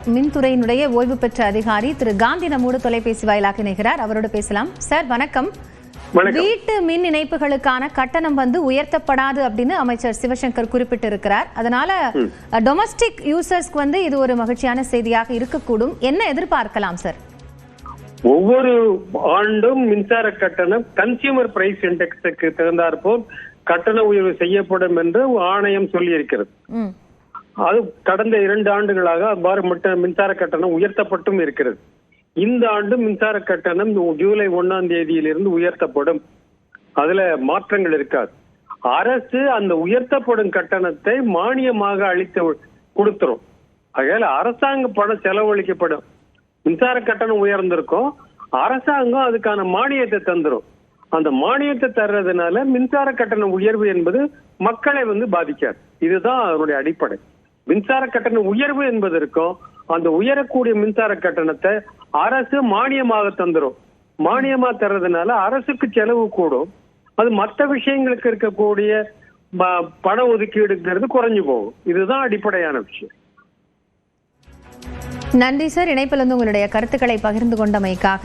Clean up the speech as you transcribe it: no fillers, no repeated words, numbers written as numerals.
மின்துறையினுடைய ஓய்வு பெற்ற அதிகாரி திரு காந்தி நம்மோடு தொலைபேசி வாயிலாக இணைகிறார். அவரோடு பேசலாம். சார் வணக்கம். வீட்டு மின் இணைப்புகளுக்கான கட்டணம் உயர்த்தப்படாது அப்படின்னு அமைச்சர் சிவசங்கர் குறிப்பிட்டிருக்கிறார். அதனால டொமஸ்டிக் யூசர்ஸ்க்கு இது ஒரு மகிழ்ச்சியான செய்தியாக இருக்கக்கூடும். என்ன எதிர்பார்க்கலாம் சார்? ஒவ்வொரு ஆண்டும் மின்சார கட்டணம் கன்சியூமர் பிரைஸ் இண்டெக்ஸுக்கு தகுந்தாற்போல் கட்டண உயர்வு செய்யப்படும் என்று ஆணையம் சொல்லி இருக்கிறது. அது கடந்த 2 ஆண்டுகளாக அவ்வாறு மட்டும் மின்சார கட்டணம் உயர்த்தப்பட்டும் இருக்கிறது. இந்த ஆண்டு மின்சார கட்டணம் ஜூலை 1ஆம் தேதியிலிருந்து உயர்த்தப்படும். அதுல மாற்றங்கள் இருக்காது. அரசு அந்த உயர்த்தப்படும் கட்டணத்தை மானியமாக அளித்து கொடுத்துரும். ஆகையால அரசாங்க பணம் செலவழிக்கப்படும். மின்சார கட்டணம் உயர்ந்திருக்கும், அரசாங்கம் அதுக்கான மானியத்தை தந்துரும். அந்த மானியத்தை தர்றதுனால மின்சார கட்டண உயர்வு என்பது மக்களை பாதிக்காது. இதுதான் அதனுடைய அடிப்படை. மின்சார கட்டண உயர்வு என்பதற்கும் அந்த உயரக்கூடிய மின்சார கட்டணத்தை அரசு மானியமாக தந்துரும். மானியமா தர்றதுனால அரசுக்கு செலவு கூடும். அது மற்ற விஷயங்களுக்கு இருக்கக்கூடிய பண ஒதுக்கீடுங்கிறது குறைஞ்சு போகும். இதுதான் அடிப்படையான விஷயம். நன்றி சார். இணைப்பில் உங்களுடைய கருத்துக்களை பகிர்ந்து கொண்டமைக்காக.